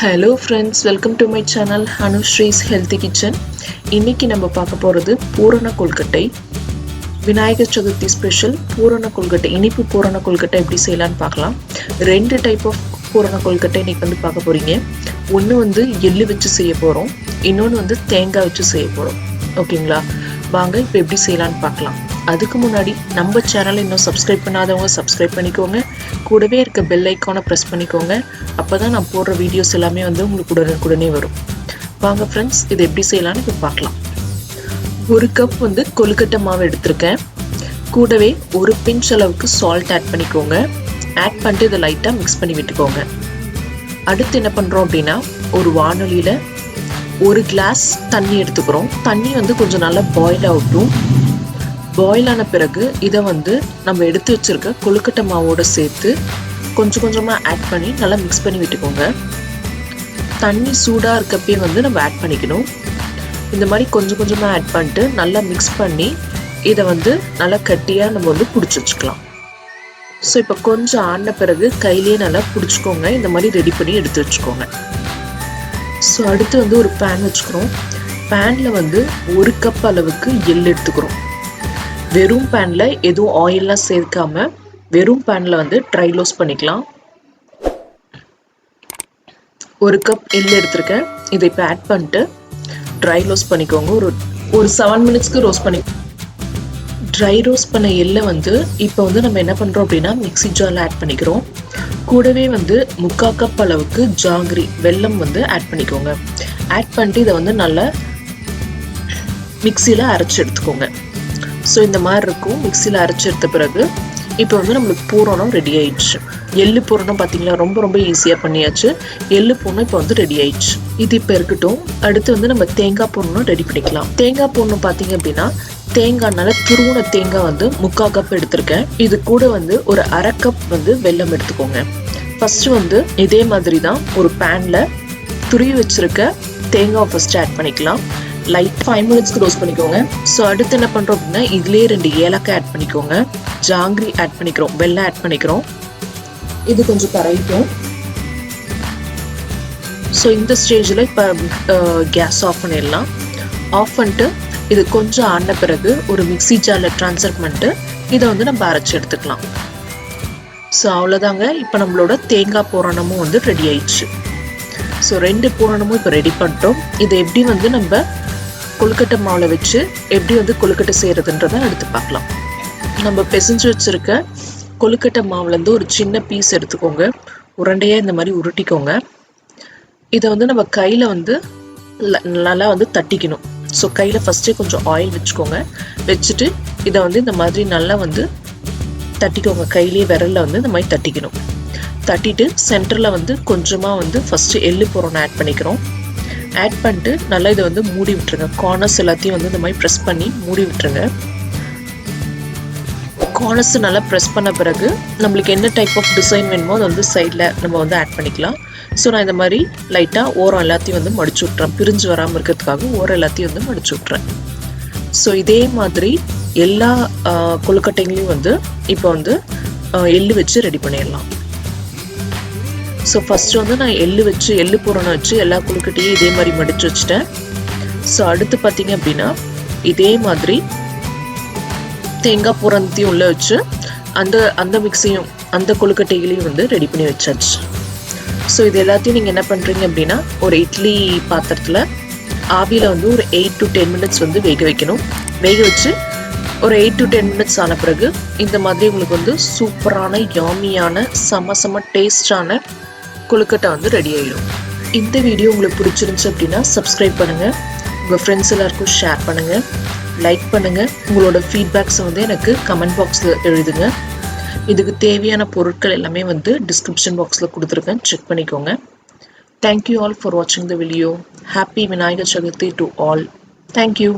Hello friends, welcome to my channel Anushree's Healthy Kitchen. இன்னைக்கு நம்ம பார்க்க போறது பூரண கொழுக்கட்டை. விநாயகர் சதுர்த்தி ஸ்பெஷல் பூரண கொழுக்கட்டை. இனிப்பு பூரண கொழுக்கட்டை எப்படி செய்யலாம்னு பார்க்கலாம். ரெண்டு டைப் ஆஃப் பூரண கொழுக்கட்டை இன்னைக்கு வந்து பார்க்க போறீங்க. ஒன்னு வந்து எள்ளு வச்சு செய்ய போறோம். இன்னொன்னு வந்து தேங்காய் வச்சு செய்ய போறோம். ஓகேங்களா? வாங்க இப்போ எப்படி செய்யலாம்னு பார்க்கலாம். அதுக்கு முன்னாடி நம்ம சேனலை இன்னும் சப்ஸ்கிரைப் பண்ணாதவங்க சப்ஸ்கிரைப் பண்ணிக்கோங்க. கூடவே இருக்க பெல் ஐக்கானை ப்ரெஸ் பண்ணிக்கோங்க. அப்போதான் நான் போடுற வீடியோஸ் எல்லாமே வந்து உங்களுக்கு உடனுக்குடனே வரும். வாங்க ஃப்ரெண்ட்ஸ், இது எப்படி செய்யலாம்னு இப்போ பார்க்கலாம். ஒரு கப் வந்து கொழுக்கட்டை மாவு எடுத்திருக்கேன். கூடவே ஒரு பிஞ்ச் அளவுக்கு சால்ட் ஆட் பண்ணிக்கோங்க. ஆட் பண்ணிட்டு இதை லைட்டாக மிக்ஸ் பண்ணி விட்டுக்கோங்க. அடுத்து என்ன பண்ணுறோம் அப்படின்னா, ஒரு வானொலியில் ஒரு கிளாஸ் தண்ணி எடுத்துக்கிறோம். தண்ணி வந்து கொஞ்சம் நல்லா பாயில் ஆகட்டும். பாயில் ஆன பிறகு இதை வந்து நம்ம எடுத்து வச்சிருக்க கொழுக்கட்டை மாவோட சேர்த்து கொஞ்சம் கொஞ்சமாக ஆட் பண்ணி நல்லா மிக்ஸ் பண்ணி விட்டுக்கோங்க. தண்ணி சூடாக இருக்கப்பே வந்து நம்ம ஆட் பண்ணிக்கணும். இந்த மாதிரி கொஞ்சம் கொஞ்சமாக ஆட் பண்ணிட்டு நல்லா மிக்ஸ் பண்ணி இதை வந்து நல்லா கட்டியாக நம்ம வந்து பிடிச்சி வச்சுக்கலாம். ஸோ இப்போ கொஞ்சம் ஆன பிறகு கையிலேயே நல்லா பிடிச்சிக்கோங்க. இந்த மாதிரி ரெடி பண்ணி எடுத்து வச்சுக்கோங்க. ஸோ அடுத்து வந்து ஒரு பேன் வச்சுக்கிறோம். பேனில் வந்து ஒரு கப் அளவுக்கு எள் எடுத்துக்கிறோம். வெறும் பேனில் எதுவும் ஆயிலெலாம் சேர்க்காம வெறும் பேனில் வந்து ட்ரை ரோஸ்ட் பண்ணிக்கலாம். ஒரு கப் எள் எடுத்திருக்கேன். இதை இப்போ ஆட் பண்ணிட்டு ட்ரை ரோஸ்ட் பண்ணிக்கோங்க. ஒரு 7 மினிட்ஸ்க்கு ரோஸ்ட் பண்ணி ட்ரை ரோஸ்ட் பண்ண எள்ளை வந்து இப்போ வந்து நம்ம என்ன பண்ணுறோம் அப்படின்னா மிக்ஸி ஜாரில் ஆட் பண்ணிக்கிறோம். கூடவே வந்து 3/4 கப் அளவுக்கு ஜாங்கிரி வெல்லம் வந்து ஆட் பண்ணிக்கோங்க. ஆட் பண்ணிட்டு இதை வந்து நல்லா மிக்சியில் அரைச்சி எடுத்துக்கோங்க. ஸோ இந்த மாதிரி இருக்கும். மிக்சியில் அரைச்சி எடுத்த பிறகு இப்போ வந்து நம்மளுக்கு பூரணம் ரெடி ஆயிடுச்சு. எள்ளு பூரணம் பார்த்தீங்களா, ரொம்ப ரொம்ப ஈஸியாக பண்ணியாச்சு. எள்ளு பூரணம் இப்போ வந்து ரெடி ஆயிடுச்சு. இது இப்போ இருக்கட்டும். அடுத்து வந்து நம்ம தேங்காய் பூரணம் ரெடி பண்ணிக்கலாம். தேங்காய் பூரணம் பார்த்தீங்க அப்படின்னா, தேங்காய்னால துருவன தேங்காய் வந்து 3/4 கப் எடுத்திருக்கேன். இது கூட வந்து ஒரு 1/2 கப் வந்து வெல்லம் எடுத்துக்கோங்க. ஃபர்ஸ்ட் வந்து இதே மாதிரி தான் ஒரு பேனில் துருவி வச்சிருக்க தேங்காய் ஃபர்ஸ்ட் ஆட் பண்ணிக்கலாம். லைட் 5 மினிட்ஸ்க்கு ரோஸ்ட் பண்ணிக்கோங்க. ஸோ அடுத்து என்ன பண்ணுறோம் அப்படின்னா, இதுலேயே 2 ஏலக்காய் ஆட் பண்ணிக்கோங்க. ஜாங்கிரி ஆட் பண்ணிக்கிறோம். வெல்லம் ஆட் பண்ணிக்கிறோம். இது கொஞ்சம் கரைக்கும். ஸோ இந்த ஸ்டேஜில் இப்போ கேஸ் ஆஃப் பண்ணிடலாம். ஆஃப் பண்ணிட்டு இது கொஞ்சம் ஆன பிறகு ஒரு மிக்ஸி ஜாரில் ட்ரான்ஸ்ஃபர் பண்ணிட்டு இதை வந்து நம்ம அரைச்சி எடுத்துக்கலாம். ஸோ அவ்வளோதாங்க. இப்போ நம்மளோட தேங்காய் பூரணமும் வந்து ரெடி ஆயிடுச்சு. ஸோ 2 பூரணமும் இப்போ ரெடி பண்ணிட்டோம். இதை எப்படி வந்து நம்ம கொழுக்கட்டை மாவில் வச்சு எப்படி வந்து கொழுக்கட்டை செய்கிறதுன்றதை எடுத்து பார்க்கலாம். நம்ம பிசைஞ்சு வச்சுருக்க கொழுக்கட்டை மாவுலேருந்து ஒரு சின்ன பீஸ் எடுத்துக்கோங்க. உருண்டையாக இந்த மாதிரி உருட்டிக்கோங்க. இதை வந்து நம்ம கையில் வந்து நல்லா வந்து தட்டிக்கணும். ஸோ கையில் ஃபஸ்ட்டே கொஞ்சம் ஆயில் வச்சுக்கோங்க. வச்சுட்டு இதை வந்து இந்த மாதிரி நல்லா வந்து தட்டிக்கோங்க. கையிலேயே விரலில் வந்து இந்த மாதிரி தட்டிக்கணும். தட்டிட்டு சென்டரில் வந்து கொஞ்சமாக வந்து ஃபஸ்ட்டு எள்ளு பூரணம் ஆட் பண்ணிக்கிறோம். ஆட் பண்ணிட்டு நல்லா இதை வந்து மூடி விட்டுருங்க. கார்னர்ஸ் எல்லாத்தையும் வந்து இந்த மாதிரி ப்ரெஸ் பண்ணி மூடி விட்டுருங்க. கார்னர்ஸ் நல்லா ப்ரெஸ் பண்ண பிறகு நம்மளுக்கு என்ன டைப் ஆஃப் டிசைன் வேணுமோ அதை வந்து சைடில் நம்ம வந்து ஆட் பண்ணிக்கலாம். ஸோ நான் இந்த மாதிரி லைட்டாக ஓரம் எல்லாத்தையும் வந்து மடிச்சு விட்றேன். பிரிஞ்சு வராமல் இருக்கிறதுக்காக ஓரம் எல்லாத்தையும் வந்து மடிச்சு விட்றேன். ஸோ இதே மாதிரி எல்லா கொழுக்கட்டைகளையும் வந்து இப்போ வந்து எள்ளு வச்சு ரெடி பண்ணிடலாம். ஸோ ஃபஸ்ட்டு வந்து நான் எள்ளு பூரணம் வச்சு எல்லா கொழுக்கட்டையும் இதே மாதிரி மடித்து வச்சுட்டேன். ஸோ அடுத்து பார்த்தீங்க அப்படின்னா இதே மாதிரி தேங்காய் பூரணத்தையும் உள்ளே வச்சு அந்த மிக்ஸையும் அந்த கொழுக்கட்டைகளையும் வந்து ரெடி பண்ணி வச்சாச்சு. ஸோ இது எல்லாத்தையும் நீங்கள் என்ன பண்ணுறீங்க அப்படின்னா, ஒரு இட்லி பாத்திரத்தில் ஆவியில் வந்து ஒரு 8 to 10 மினிட்ஸ் வந்து வேக வைக்கணும். வேக வச்சு ஒரு 8 to 10 மினிட்ஸ் ஆன பிறகு இந்த மாதிரி உங்களுக்கு வந்து சூப்பரான யாமியான செம டேஸ்டான கொழுக்கட்டை வந்து ரெடி ஆகிடும். இந்த வீடியோ உங்களுக்கு பிடிச்சிருந்துச்சு அப்படின்னா சப்ஸ்கிரைப் பண்ணுங்கள். உங்கள் ஃப்ரெண்ட்ஸ் எல்லாருக்கும் ஷேர் பண்ணுங்கள். லைக் பண்ணுங்கள். உங்களோட ஃபீட்பேக்ஸை வந்து எனக்கு கமெண்ட் பாக்ஸில் எழுதுங்க. இதுக்கு தேவையான பொருட்கள் எல்லாமே வந்து டிஸ்கிரிப்ஷன் பாக்ஸில் கொடுத்துருக்கேன். செக் பண்ணிக்கோங்க. தேங்க்யூ ஆல் ஃபார் வாட்சிங் the video. Happy Vinayagar Chaturthi to all. Thank you.